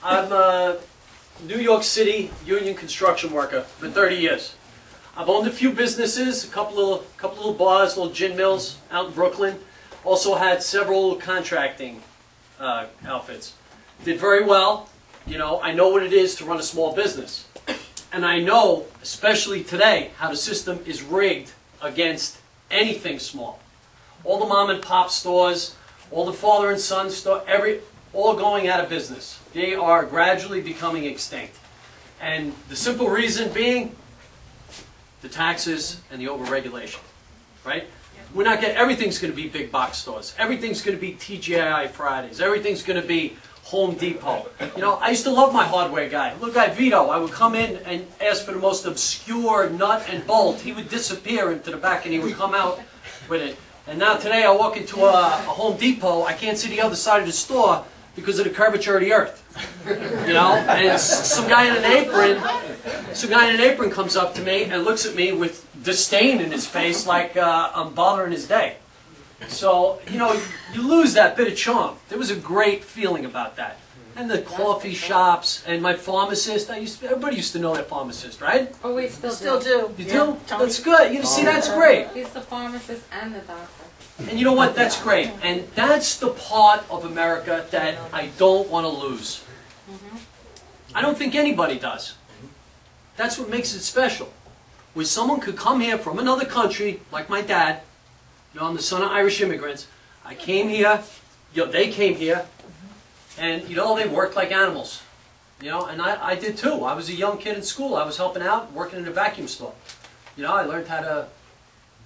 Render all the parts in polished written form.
I'm a New York City union construction worker for 30 years. I've owned a few businesses, a couple little bars, little gin mills out in Brooklyn. Also had several contracting outfits. Did very well. You know, I know what it is to run a small business. And I know, especially today, how the system is rigged against anything small. All the mom and pop stores, all the father and son stores, all going out of business. They are gradually becoming extinct. And the simple reason being the taxes and the overregulation, right? We're not getting, everything's going to be big box stores. Everything's going to be TGI Fridays. Everything's going to be Home Depot. You know, I used to love my hardware guy. Little guy Vito, I would come in and ask for the most obscure nut and bolt. He would disappear into the back and he would come out with it. And now today I walk into a Home Depot, I can't see the other side of the store because of the curvature of the earth. You know, and some guy in an apron comes up to me and looks at me with disdain in his face like I'm bothering his day. So, you know, you lose that bit of charm. There was a great feeling about that. And the coffee shops, and my pharmacist, everybody used to know their pharmacist, right? Oh, we still do. You do? That's good. You see, that's great. He's the pharmacist and the doctor. And you know what? That's great. And that's the part of America that I don't want to lose. I don't think anybody does. That's what makes it special. Where someone could come here from another country, like my dad. You know, I'm the son of Irish immigrants. I came here, you know, they came here, and you know, they worked like animals. You know, and I did too. I was a young kid in school. I was helping out, working in a vacuum store. You know, I learned how to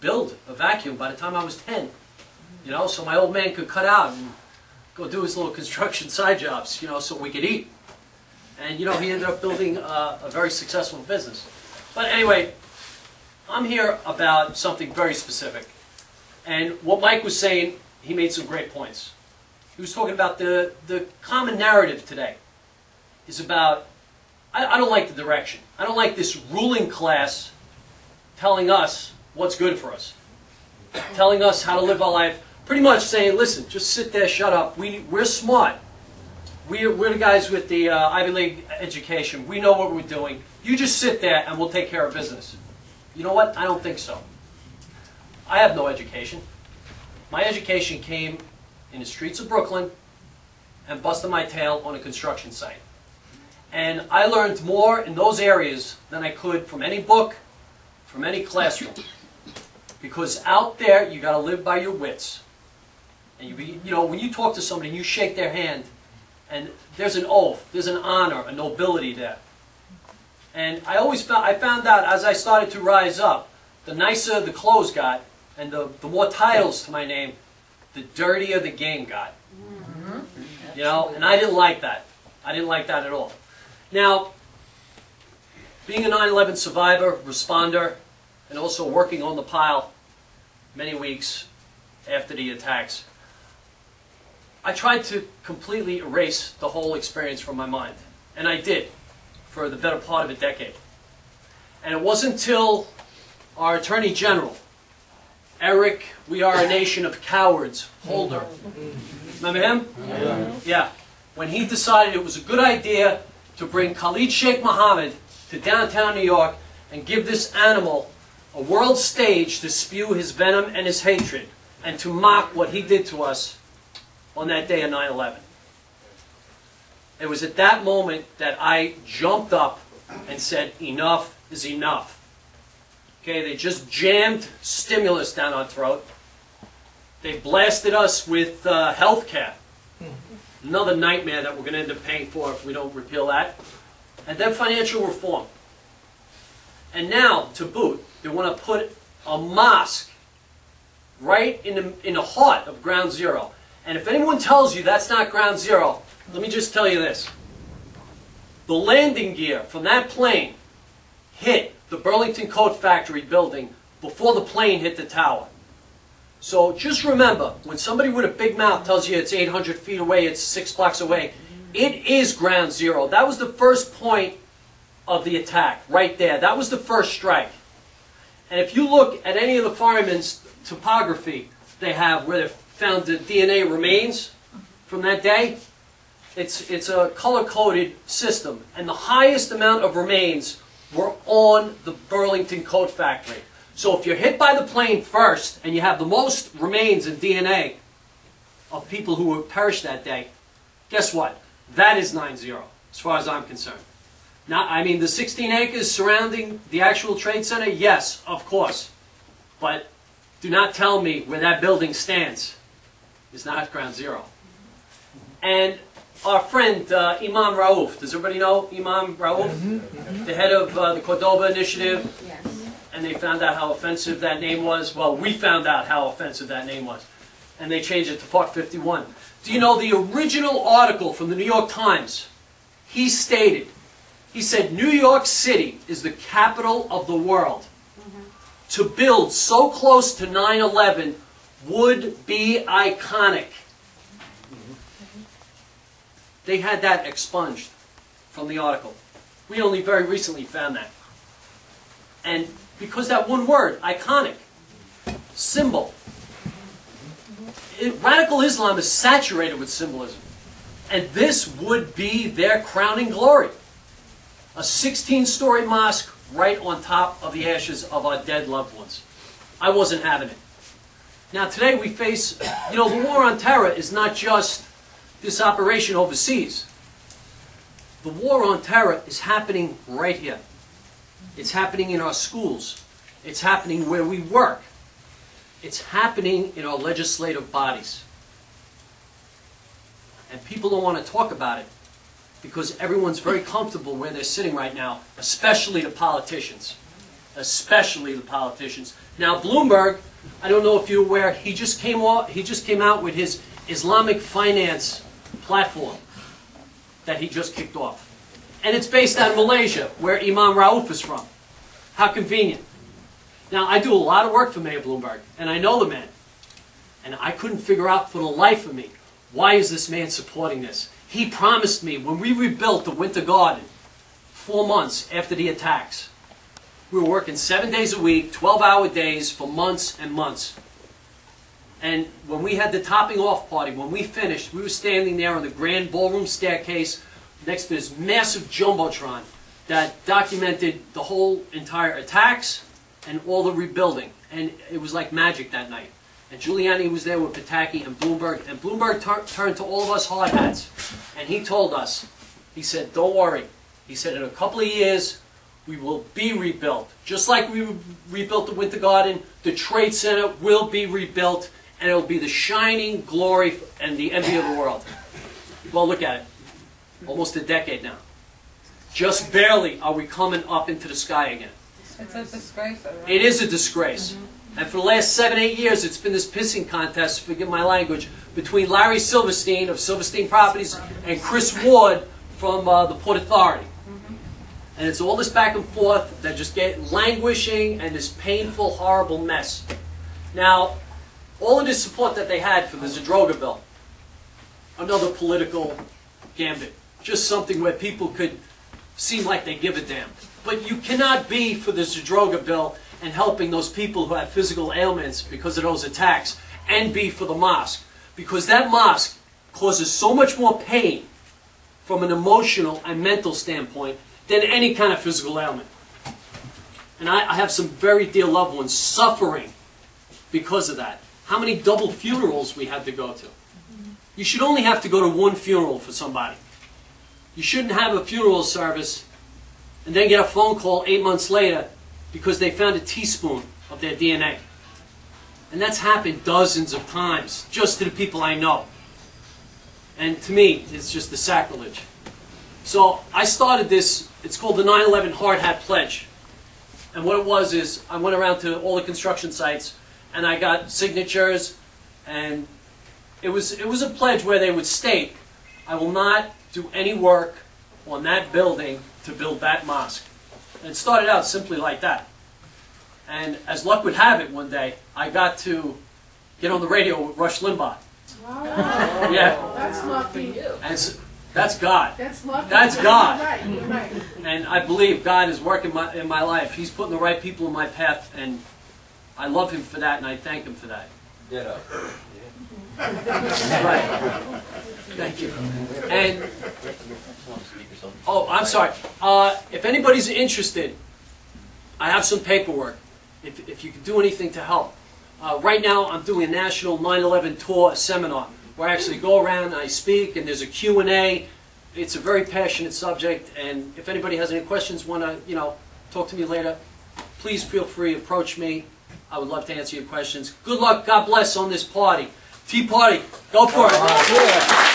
build a vacuum by the time I was 10. You know, so my old man could cut out and go do his little construction side jobs, you know, so we could eat. And, you know, he ended up building a very successful business. But anyway, I'm here about something very specific. And what Mike was saying, he made some great points. He was talking about the common narrative today is about, I don't like the direction. I don't like this ruling class telling us what's good for us. Telling us how to live our life. Pretty much saying, listen, just sit there, shut up. We're smart. We're the guys with the Ivy League education. We know what we're doing. You just sit there and we'll take care of business. You know what? I don't think so. I have no education. My education came in the streets of Brooklyn and busted my tail on a construction site. And I learned more in those areas than I could from any book, from any classroom. Because out there, you got to live by your wits. And you know, when you talk to somebody and you shake their hand, and there's an oath, there's an honor, a nobility there. And I found out as I started to rise up, the nicer the clothes got, and the more titles to my name, the dirtier the game got. You know, and I didn't like that. I didn't like that at all. Now, being a 9/11 survivor, responder, and also working on the pile many weeks after the attacks, I tried to completely erase the whole experience from my mind. And I did, for the better part of a decade. And it wasn't until our Attorney General, Eric, we are a nation of cowards, Holder. Remember him? Yeah. When he decided it was a good idea to bring Khalid Sheikh Mohammed to downtown New York and give this animal a world stage to spew his venom and his hatred and to mock what he did to us on that day of 9/11. It was at that moment that I jumped up and said, enough is enough. Okay, they just jammed stimulus down our throat. They blasted us with health care. Another nightmare that we're going to end up paying for if we don't repeal that. And then financial reform. And now, to boot, they want to put a mosque right in the heart of Ground Zero. And if anyone tells you that's not Ground Zero, let me just tell you this. The landing gear from that plane hit the Burlington Coat Factory building before the plane hit the tower. So just remember, when somebody with a big mouth tells you it's 800 feet away, it's 6 blocks away, it is Ground Zero. That was the first point of the attack, right there. That was the first strike. And if you look at any of the firemen's topography they have where they found the DNA remains from that day, It's a color-coded system, and the highest amount of remains were on the Burlington Coat Factory. So if you're hit by the plane first, and you have the most remains in DNA of people who were perished that day, guess what? That is 9-0, as far as I'm concerned. Now, I mean, the 16 acres surrounding the actual trade center, yes, of course. But do not tell me where that building stands is not ground zero. And our friend, Imam Raouf, does everybody know Imam Raouf? The head of the Cordoba Initiative. Yes. And they found out how offensive that name was. Well, we found out how offensive that name was. And they changed it to Park 51. Do you know the original article from the New York Times? He stated, he said, New York City is the capital of the world. To build so close to 9/11 would be iconic. They had that expunged from the article. We only very recently found that. And because that one word, iconic, symbol, radical Islam is saturated with symbolism. And this would be their crowning glory. A 16-story mosque right on top of the ashes of our dead loved ones. I wasn't having it. Now today we face, the war on terror is not just this operation overseas. The war on terror is happening right here. It's happening in our schools. It's happening where we work. It's happening in our legislative bodies. And people don't want to talk about it because everyone's very comfortable where they're sitting right now, especially the politicians. Especially the politicians. Now Bloomberg, I don't know if you're aware, he just came out with his Islamic finance platform that he just kicked off. And it's based out of Malaysia, where Imam Raouf is from. How convenient. Now, I do a lot of work for Mayor Bloomberg, and I know the man. And I couldn't figure out for the life of me, why is this man supporting this? He promised me, when we rebuilt the Winter Garden, 4 months after the attacks, we were working 7 days a week, 12-hour days for months and months. And when we had the topping off party, when we finished, we were standing there on the grand ballroom staircase next to this massive jumbotron that documented the whole entire attacks and all the rebuilding. And it was like magic that night. And Giuliani was there with Pataki and Bloomberg. And Bloomberg turned to all of us hard hats. And he told us, he said, don't worry. He said, in a couple of years, we will be rebuilt. Just like we rebuilt the Winter Garden, the Trade Center will be rebuilt. And it will be the shining glory and the envy of the world. Well, look at it. Almost a decade now. Just barely are we coming up into the sky again. It's a disgrace. Right? It is a disgrace. And for the last 7-8 years, it's been this pissing contest, forgive my language, between Larry Silverstein of Silverstein Properties and Chris Ward from the Port Authority. And it's all this back and forth that just get languishing and this painful, horrible mess. Now, all of this support that they had for the Zadroga bill, another political gambit. Just something where people could seem like they give a damn. But you cannot be for the Zadroga bill and helping those people who have physical ailments because of those attacks and be for the mosque. Because that mosque causes so much more pain from an emotional and mental standpoint than any kind of physical ailment. And I have some very dear loved ones suffering because of that. How many double funerals we had to go to. You should only have to go to one funeral for somebody. You shouldn't have a funeral service and then get a phone call 8 months later because they found a teaspoon of their DNA. And that's happened dozens of times, just to the people I know. And to me, it's just a sacrilege. So I started this, it's called the 9/11 Hard Hat Pledge. And what it was is, I went around to all the construction sites and I got signatures, and it was a pledge where they would state, I will not do any work on that building to build that mosque. And it started out simply like that. And as luck would have it, one day, I got to get on the radio with Rush Limbaugh. Wow. Yeah. That's lucky. And that's God. That's lucky. That's God. Right, right. And I believe God is working in my life. He's putting the right people in my path, and I love Him for that, and I thank Him for that. Ditto. Right. Thank you. And, oh, I'm sorry. If anybody's interested, I have some paperwork. If you could do anything to help. Right now, I'm doing a national 9/11 tour seminar where I actually go around and I speak, and there's a Q&A. It's a very passionate subject, and if anybody has any questions, want to, talk to me later, please feel free to approach me. I would love to answer your questions. Good luck, God bless on this party. Tea party, go for it.